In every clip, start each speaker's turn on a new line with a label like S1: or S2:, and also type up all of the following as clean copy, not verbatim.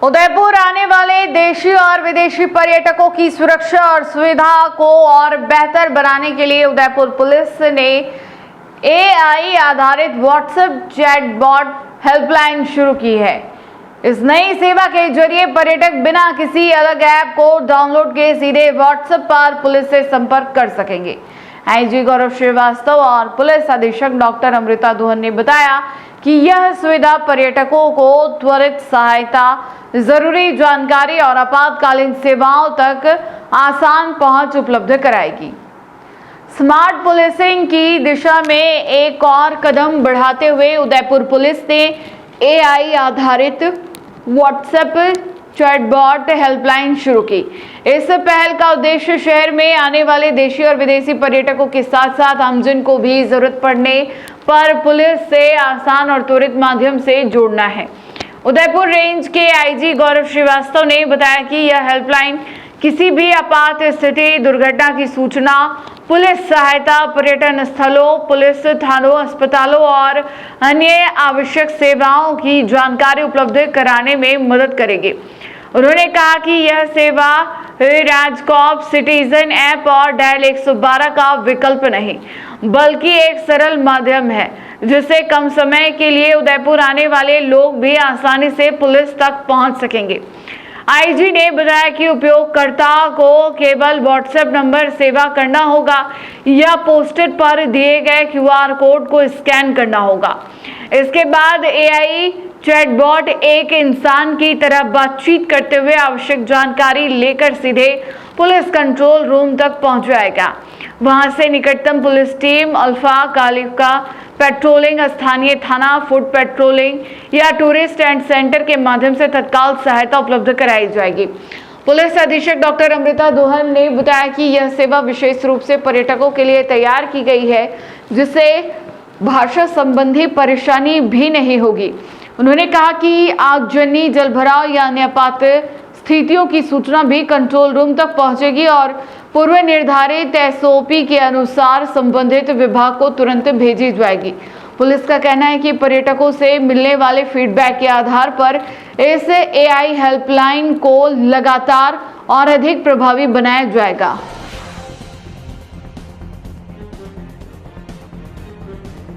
S1: उदयपुर आने वाले देशी और विदेशी पर्यटकों की सुरक्षा और सुविधा को और बेहतर बनाने के लिए उदयपुर पुलिस ने एआई आधारित व्हाट्सएप चैटबॉट हेल्पलाइन शुरू की है। इस नई सेवा के जरिए पर्यटक बिना किसी अलग ऐप को डाउनलोड किए सीधे व्हाट्सएप पर पुलिस से संपर्क कर सकेंगे। आईजी गौरव श्रीवास्तव और पुलिस अधीक्षक डॉक्टर अमृता दुहन ने बताया कि यह सुविधा पर्यटकों को त्वरित सहायता, जरूरी जानकारी और आपातकालीन सेवाओं तक आसान पहुंच उपलब्ध कराएगी। स्मार्ट पुलिसिंग की दिशा में एक और कदम बढ़ाते हुए उदयपुर पुलिस ने एआई आधारित व्हाट्सएप चैटबॉट हेल्पलाइन शुरू की। इस पहल का उद्देश्य शहर में आने वाले देशी और विदेशी पर्यटकों के साथ साथ आमजन को भी जरूरत पड़ने पर पुलिस से आसान और त्वरित माध्यम से जोड़ना है। उदयपुर रेंज के आईजी गौरव श्रीवास्तव ने बताया कि यह हेल्पलाइन किसी भी आपात स्थिति, दुर्घटना की सूचना, पुलिस सहायता, पर्यटन स्थलों, पुलिस थानों, अस्पतालों और अन्य आवश्यक सेवाओं की जानकारी उपलब्ध कराने में मदद करेगी। उन्होंने कहा कि यह सेवा राजकॉप सिटीजन ऐप और डायल 112 का विकल्प नहीं, बल्कि एक सरल माध्यम है जिससे कम समय के लिए उदयपुर आने वाले लोग भी आसानी से पुलिस तक पहुंच सकेंगे। आईजी ने बताया कि उपयोगकर्ता को केवल व्हाट्सएप नंबर सेवा करना होगा या पोस्टर पर दिए गए क्यूआर कोड को स्कैन करना होगा। इसके बाद एआई चैटबॉट एक इंसान की तरह बातचीत करते हुए आवश्यक जानकारी लेकर सीधे पुलिस कंट्रोल रूम तक पहुंच जाएगा। वहां से निकटतम police team, alpha Kalika patrolling, स्थानीय थाना, फुट पेट्रोलिंग या टूरिस्ट एंड सेंटर के माध्यम से तत्काल सहायता उपलब्ध कराई जाएगी। पुलिस अधीक्षक डॉक्टर अमृता दुहन ने बताया कि यह सेवा विशेष रूप से पर्यटकों के लिए तैयार की गई है जिससे भाषा संबंधी परेशानी भी नहीं होगी। उन्होंने कहा कि आगजनी, जलभराव या अन्य आपात स्थितियों की सूचना भी कंट्रोल रूम तक पहुंचेगी और पूर्व निर्धारित एसओपी के अनुसार संबंधित विभाग को तुरंत भेजी जाएगी। पुलिस का कहना है कि पर्यटकों से मिलने वाले फीडबैक के आधार पर इस एआई हेल्पलाइन को लगातार और अधिक प्रभावी बनाया जाएगा।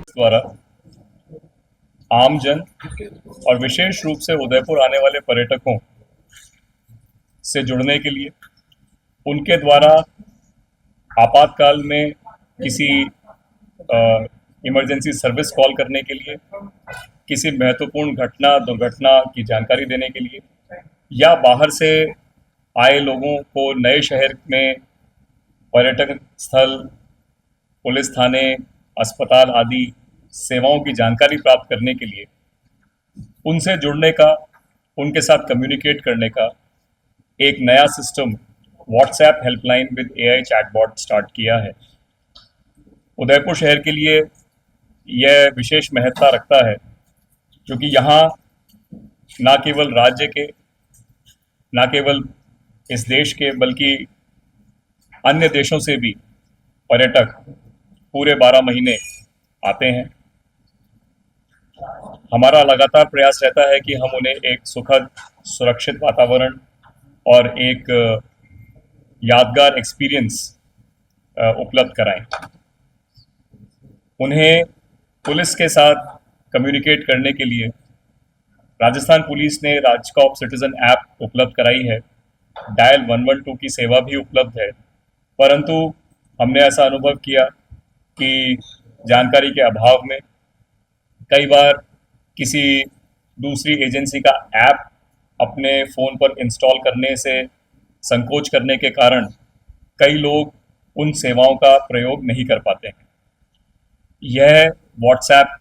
S2: द्वारा आमजन और विशेष रूप से उदयपुर आने वाले पर्यटकों से जुड़ने के लिए, उनके द्वारा आपातकाल में किसी इमरजेंसी सर्विस कॉल करने के लिए, किसी महत्वपूर्ण घटना, दुर्घटना की जानकारी देने के लिए, या बाहर से आए लोगों को नए शहर में पर्यटक स्थल, पुलिस थाने, अस्पताल आदि सेवाओं की जानकारी प्राप्त करने के लिए उनसे जुड़ने का, उनके साथ कम्युनिकेट करने का एक नया system WhatsApp helpline with AI chatbot start किया है। उदयपुर शहर के लिए यह विशेष महत्ता रखता है क्योंकि यहाँ ना केवल राज्य के, ना केवल इस देश के, बल्कि अन्य देशों से भी पर्यटक पूरे 12 महीने आते हैं। हमारा लगातार प्रयास रहता है कि हम उन्हें एक सुखद, सुरक्षित वातावरण और एक यादगार एक्सपीरियंस उपलब्ध कराएं। उन्हें पुलिस के साथ कम्युनिकेट करने के लिए राजस्थान पुलिस ने राजकॉप सिटीजन ऐप उपलब्ध कराई है। डायल 112 की सेवा भी उपलब्ध है, परंतु हमने ऐसा अनुभव किया कि जानकारी के अभाव में कई बार किसी दूसरी एजेंसी का ऐप अपने फ़ोन पर इंस्टॉल करने से संकोच करने के कारण कई लोग उन सेवाओं का प्रयोग नहीं कर पाते हैं। यह WhatsApp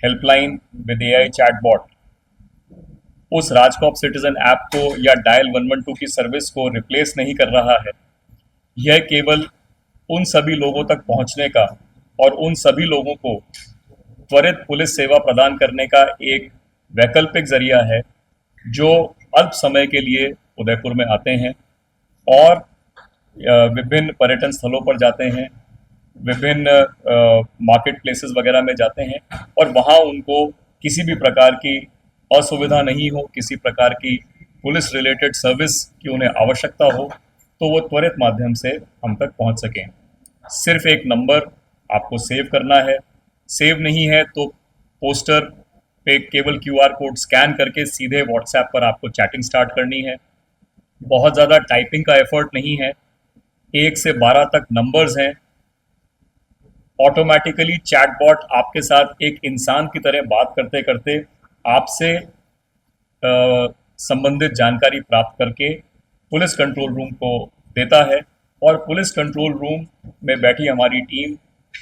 S2: helpline with AI chatbot उस राजकॉप सिटीजन ऐप को या डायल 112 की सर्विस को रिप्लेस नहीं कर रहा है। यह केवल उन सभी लोगों तक पहुंचने का और उन सभी लोगों को त्वरित पुलिस सेवा प्रदान करने का एक वैकल्पिक जरिया है जो अल्प समय के लिए उदयपुर में आते हैं और विभिन्न पर्यटन स्थलों पर जाते हैं, विभिन्न मार्केट प्लेसेस वगैरह में जाते हैं और वहाँ उनको किसी भी प्रकार की असुविधा नहीं हो, किसी प्रकार की पुलिस रिलेटेड सर्विस की उन्हें आवश्यकता हो तो वो त्वरित माध्यम से हम तक पहुंच सकें। सिर्फ एक नंबर आपको सेव करना है, सेव नहीं है तो पोस्टर पे केवल QR कोड स्कैन करके सीधे व्हाट्सएप पर आपको चैटिंग स्टार्ट करनी है। बहुत ज़्यादा टाइपिंग का एफर्ट नहीं है, 1 से 12 तक नंबर्स हैं। ऑटोमेटिकली चैटबॉट आपके साथ एक इंसान की तरह बात करते करते आपसे संबंधित जानकारी प्राप्त करके पुलिस कंट्रोल रूम को देता है और पुलिस कंट्रोल रूम में बैठी हमारी टीम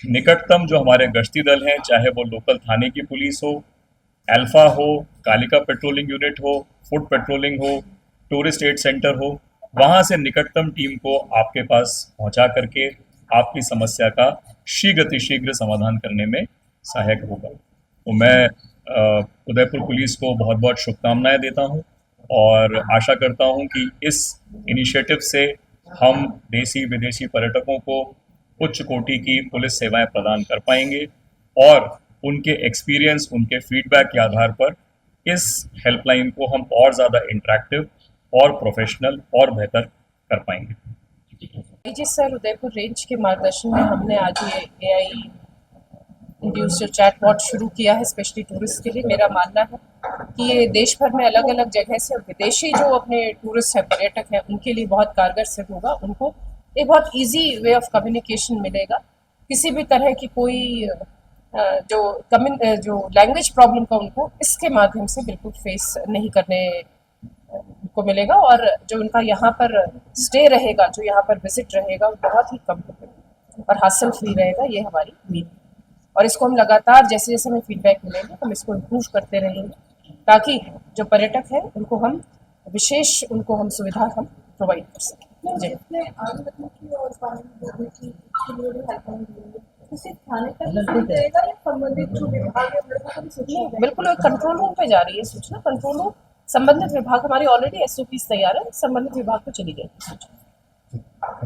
S2: निकटतम जो हमारे गश्ती दल हैं, चाहे वो लोकल थाने की पुलिस हो, अल्फा हो, कालिका पेट्रोलिंग यूनिट हो, फुट पेट्रोलिंग हो, टूरिस्ट एड सेंटर हो, वहाँ से निकटतम टीम को आपके पास पहुँचा करके आपकी समस्या का शीघ्र समाधान करने में सहायक होगा। तो मैं उदयपुर पुलिस को बहुत बहुत शुभकामनाएं देता हूं और आशा करता हूं कि इस इनिशिएटिव से हम देसी विदेशी पर्यटकों को उच्च कोटि की पुलिस सेवाएं प्रदान कर पाएंगे और उनके एक्सपीरियंस, उनके फीडबैक के आधार पर इस हेल्पलाइन को हम और ज़्यादा इंटरेक्टिव और प्रोफेशनल और बेहतर कर पाएंगे।
S3: जी सर, उदयपुर रेंज के मार्गदर्शन में हमने आज ये AI इंड्यूस्ड चैटबॉट शुरू किया है स्पेशली टूरिस्ट के लिए। मेरा मानना है कि ये देश भर में अलग अलग जगह से विदेशी जो अपने टूरिस्ट हैं, पर्यटक हैं, उनके लिए बहुत कारगर सिद्ध होगा। उनको एक बहुत इजी वे ऑफ कम्युनिकेशन मिलेगा। किसी भी तरह की कोई जो लैंग्वेज प्रॉब्लम का उनको इसके माध्यम से बिल्कुल फेस नहीं करने को मिलेगा और जो उनका यहाँ पर स्टे रहेगा, जो यहाँ पर विजिट रहेगा, वो बहुत ही कम्फर्टेबल और हासिल फ्री रहेगा। ये हमारी उम्मीद है और इसको हम लगातार जैसे जैसे हमें फीडबैक मिलेंगे हम इसको इम्प्रूव करते रहेंगे ताकि जो पर्यटक हैं उनको हम विशेष सुविधा हम प्रोवाइड कर सकें। जी बिल्कुल, कंट्रोल रूम पे जा रही है सूचना। कंट्रोल रूम संबंधित विभाग, हमारी ऑलरेडी SOPs तैयार है, संबंधित विभाग को चली गई सूचना।